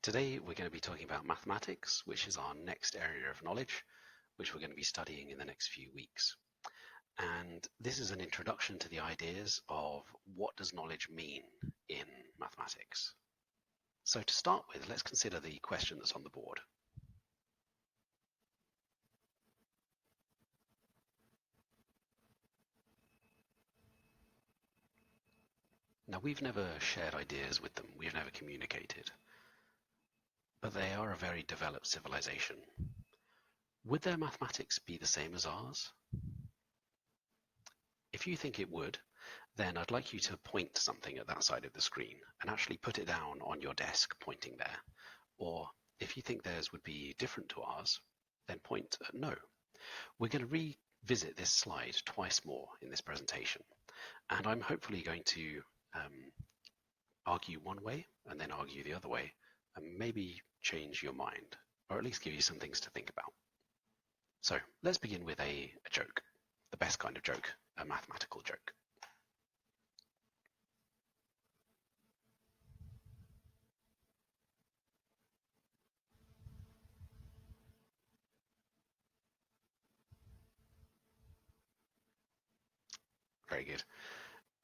Today we're going to be talking about mathematics, which is our next area of knowledge, which we're going to be studying in the next few weeks. And this is an introduction to the ideas of what does knowledge mean in mathematics. So to start with, let's consider the question that's on the board. Now, we've never shared ideas with them, we've never communicated, but they are a very developed civilization. Would their mathematics be the same as ours? If you think it would, then I'd like you to point to something at that side of the screen and actually put it down on your desk pointing there. Or if you think theirs would be different to ours, then point at no. We're going to revisit this slide twice more in this presentation, and I'm hopefully going to argue one way and then argue the other way and maybe change your mind, or at least give you some things to think about. So let's begin with a joke, the best kind of joke, a mathematical joke. Very good.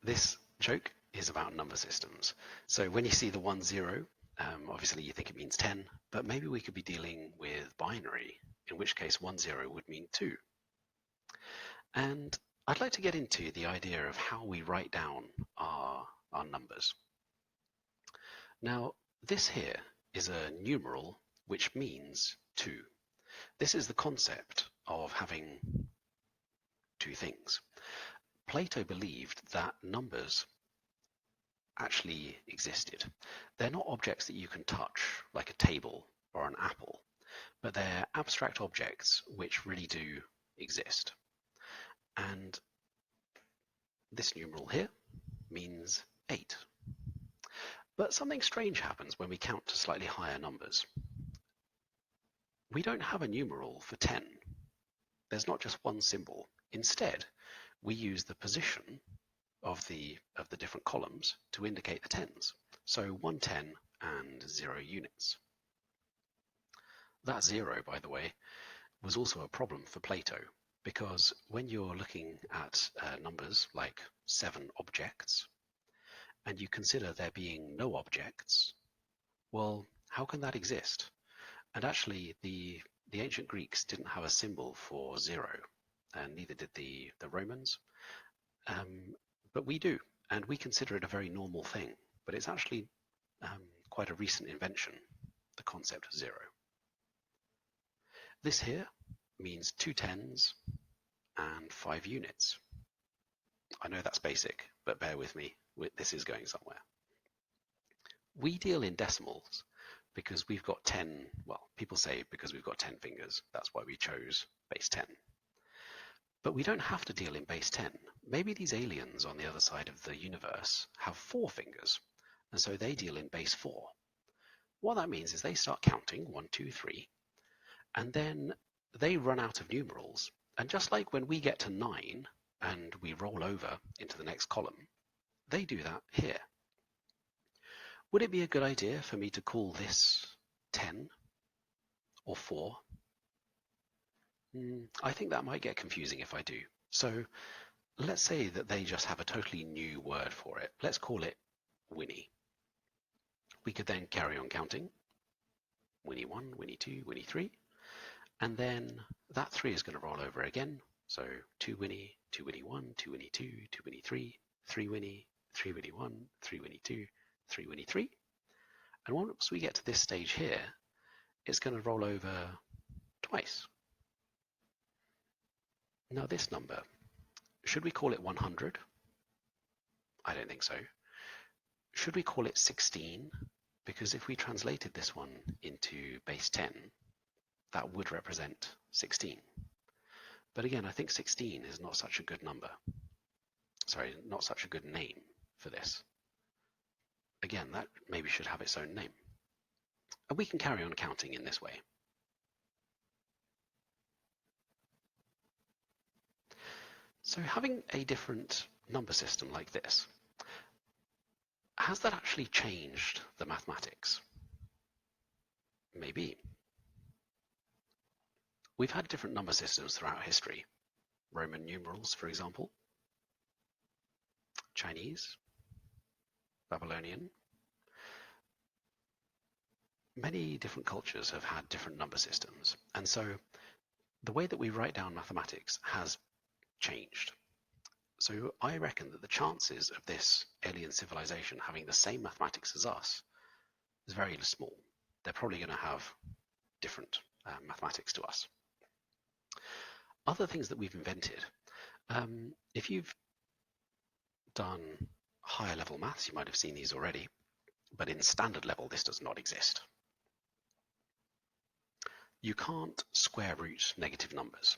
This joke is about number systems. So when you see the 1, 0, obviously you think it means 10, but maybe we could be dealing with binary, in which case 1, 0 would mean 2. And I'd like to get into the idea of how we write down our numbers. Now, this here is a numeral which means 2. This is the concept of having two things. Plato believed that numbers actually existed. They're not objects that you can touch, like a table or an apple, but they're abstract objects which really do exist. And this numeral here means 8. But something strange happens when we count to slightly higher numbers. We don't have a numeral for 10. There's not just one symbol. Instead, we use the position of the different columns to indicate the tens. So 1 10 and 0 units. That 0, by the way, was also a problem for Plato, because when you're looking at numbers like 7 objects, and you consider there being no objects, well, how can that exist? And actually, the ancient Greeks didn't have a symbol for 0, and neither did the Romans. But we do, and we consider it a very normal thing. But it's actually quite a recent invention, the concept of 0. This here means 2 tens and 5 units. I know that's basic, but bear with me, this is going somewhere. We deal in decimals because we've got 10, well, people say because we've got 10 fingers, that's why we chose base 10. But we don't have to deal in base 10. Maybe these aliens on the other side of the universe have 4 fingers, and so they deal in base 4. What that means is they start counting 1, 2, 3, and then they run out of numerals. And just like when we get to 9 and we roll over into the next column, they do that here. Would it be a good idea for me to call this 10 or 4? I think that might get confusing if I do. So let's say that they just have a totally new word for it. Let's call it Winnie. We could then carry on counting. Winnie 1, Winnie 2, Winnie 3. And then that 3 is going to roll over again. So 2 Winnie 1, 2 Winnie 2, 2 Winnie 3, 3 Winnie, 3 Winnie 1, 3 Winnie 2, 3 Winnie 3. And once we get to this stage here, it's going to roll over twice. Now this number, should we call it 100? I don't think so. Should we call it 16? Because if we translated this one into base 10, that would represent 16. But again, I think 16 is not such a good number. Sorry, not such a good name for this. Again, that maybe should have its own name. And we can carry on counting in this way. So having a different number system like this, has that actually changed the mathematics? We've had different number systems throughout history. Roman numerals, for example, Chinese, Babylonian. Many different cultures have had different number systems, and so the way that we write down mathematics has changed. So I reckon that the chances of this alien civilization having the same mathematics as us is very small. They're probably going to have different mathematics to us. Other things that we've invented, if you've done higher level maths, you might have seen these already, but in standard level, this does not exist. You can't square root negative numbers.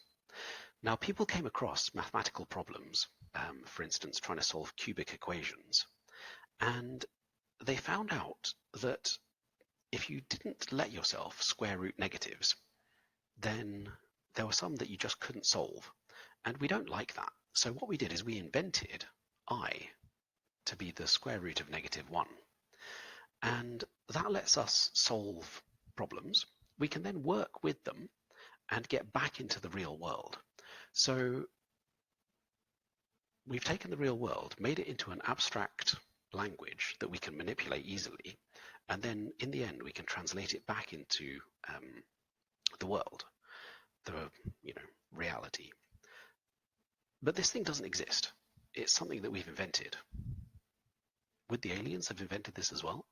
Now, people came across mathematical problems, for instance, trying to solve cubic equations, and they found out that if you didn't let yourself square root negatives, then there were some that you just couldn't solve, and we don't like that. So what we did is we invented I to be the square root of -1, and that lets us solve problems. We can then work with them and get back into the real world. So we've taken the real world, made it into an abstract language that we can manipulate easily, and then in the end we can translate it back into the world, the reality. But this thing doesn't exist. It's something that we've invented. Would the aliens have invented this as well?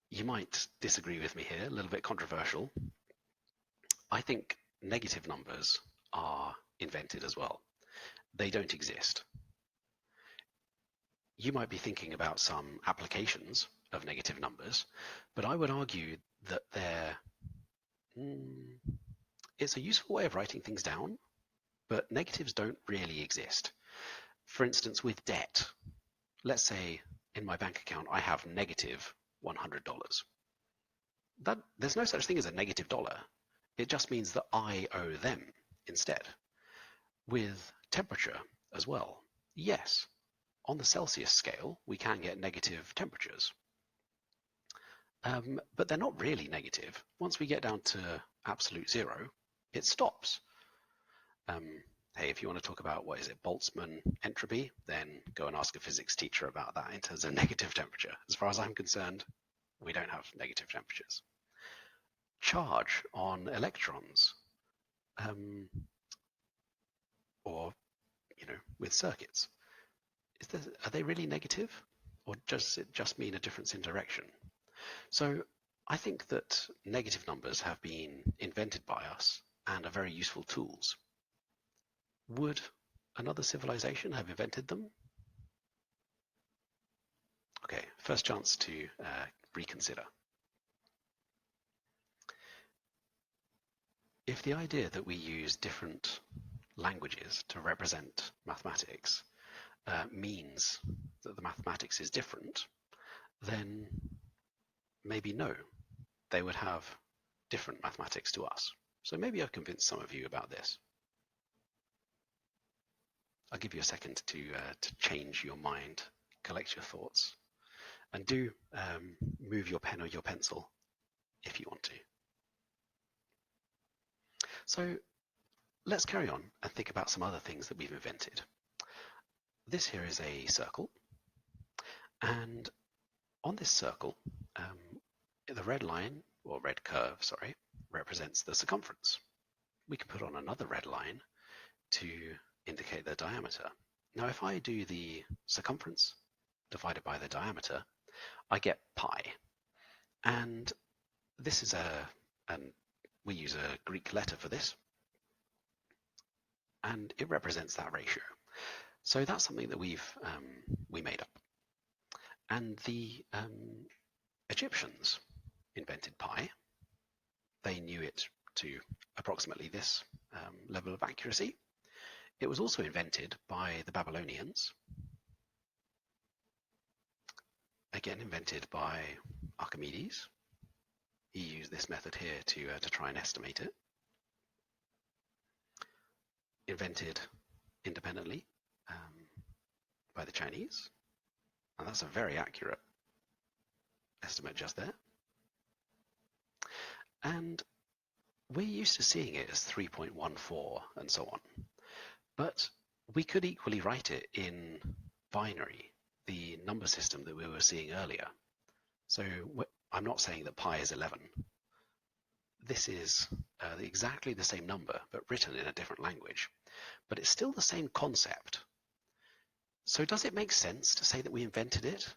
You might disagree with me here, a little bit controversial. I think negative numbers are invented as well. They don't exist. You might be thinking about some applications of negative numbers, but I would argue that it's a useful way of writing things down, but negatives don't really exist. For instance, with debt, let's say in my bank account I have negative $100. There's no such thing as a negative dollar. It just means that I owe them instead. With temperature as well, yes, on the Celsius scale, we can get negative temperatures. But they're not really negative. Once we get down to absolute zero, it stops. Hey, if you want to talk about, Boltzmann entropy, then go and ask a physics teacher about that in terms of negative temperature. As far as I'm concerned, we don't have negative temperatures. Charge on electrons, or with circuits, are they really negative, or does it just mean a difference in direction? So I think that negative numbers have been invented by us and are very useful tools. Would another civilization have invented them? Okay, first chance to reconsider. If the idea that we use different languages to represent mathematics means that the mathematics is different, then maybe no, they would have different mathematics to us. So maybe I've convinced some of you about this. I'll give you a second to change your mind, collect your thoughts, and do move your pen or your pencil if you want to. So let's carry on and think about some other things that we've invented. This here is a circle, and on this circle, the red line, or red curve, sorry, represents the circumference. We can put on another red line to indicate the diameter. Now, if I do the circumference divided by the diameter, I get pi. And this is we use a Greek letter for this, and it represents that ratio. So that's something that we made up. And the Egyptians invented pi. They knew it to approximately this level of accuracy. It was also invented by the Babylonians, again invented by Archimedes. He used this method here to try and estimate it. Invented independently by the Chinese, and that's a very accurate estimate just there. And We're used to seeing it as 3.14 and so on, but we could equally write it in binary, the number system that we were seeing earlier. So I'm not saying that pi is 11. This is exactly the same number, but written in a different language. But it's still the same concept. So does it make sense to say that we invented it?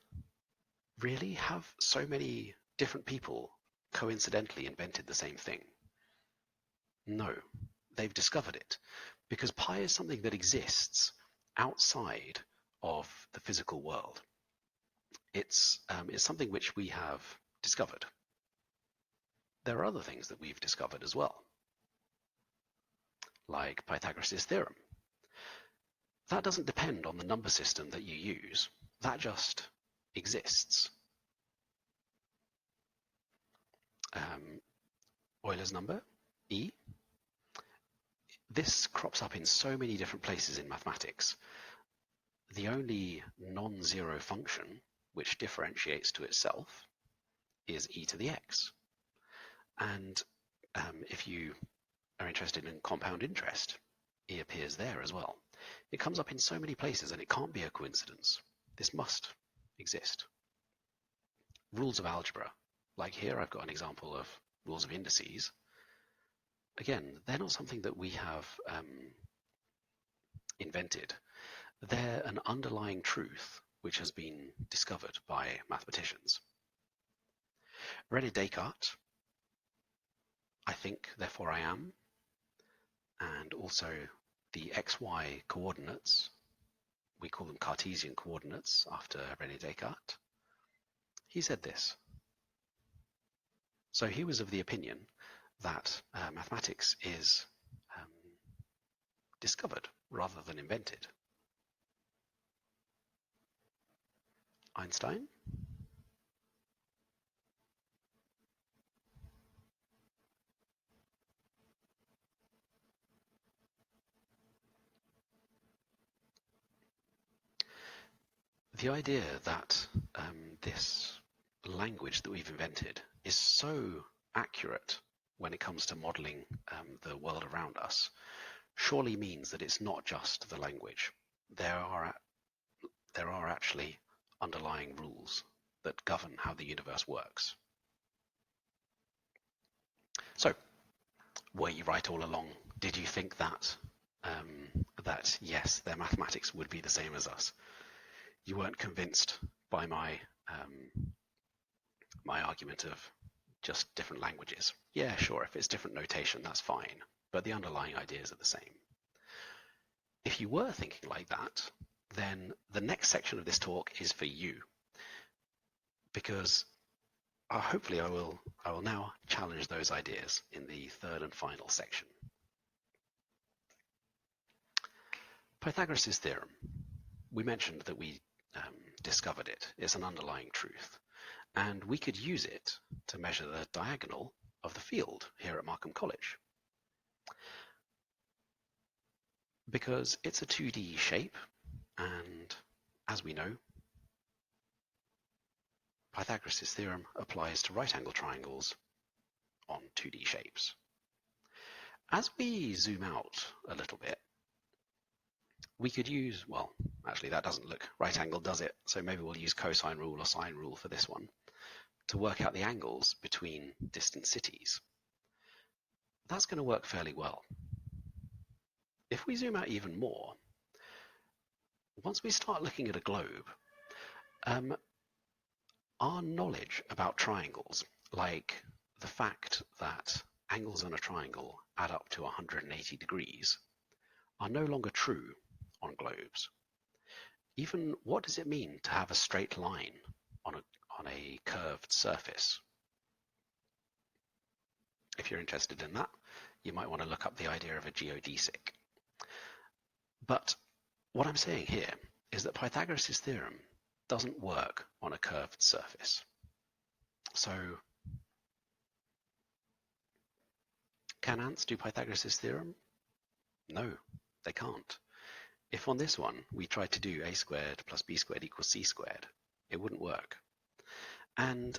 Really? Have so many different people coincidentally invented the same thing? No, they've discovered it, because pi is something that exists outside of the physical world. It's something which we have discovered. There are other things that we've discovered as well, like Pythagoras' theorem. That doesn't depend on the number system that you use. That just exists. Euler's number, E. This crops up in so many different places in mathematics. The only non-zero function which differentiates to itself is e to the x. And if you are interested in compound interest, e appears there as well. It comes up in so many places and it can't be a coincidence. This must exist. Rules of algebra. Like here I've got an example of rules of indices. Again, they're not something that we have invented. They're an underlying truth which has been discovered by mathematicians. René Descartes, I think, therefore I am, and also the xy coordinates, we call them Cartesian coordinates after René Descartes, he said this. So he was of the opinion that mathematics is discovered rather than invented. Einstein? The idea that this language that we've invented is so accurate when it comes to modeling the world around us surely means that it's not just the language. There are actually underlying rules that govern how the universe works. So, were you right all along? Did you think that that yes, their mathematics would be the same as us? You weren't convinced by my argument of just different languages. Yeah, sure, if it's different notation, that's fine, but the underlying ideas are the same. If you were thinking like that, then the next section of this talk is for you, because hopefully I will now challenge those ideas in the third and final section. Pythagoras' theorem. We mentioned that we discovered it. It's an underlying truth. And we could use it to measure the diagonal of the field here at Markham College. Because it's a 2D shape, and as we know, Pythagoras' theorem applies to right-angle triangles on 2D shapes. As we zoom out a little bit, we could use, well, actually that doesn't look right angle, does it? So maybe we'll use cosine rule or sine rule for this one to work out the angles between distant cities. That's going to work fairly well. If we zoom out even more, once we start looking at a globe, our knowledge about triangles, like the fact that angles on a triangle add up to 180 degrees, are no longer true on globes. Even what does it mean to have a straight line on a curved surface? If you're interested in that, you might want to look up the idea of a geodesic. But what I'm saying here is that Pythagoras' theorem doesn't work on a curved surface. So, can ants do Pythagoras' theorem? No, they can't. If on this one we tried to do a squared plus b squared equals c squared, it wouldn't work. And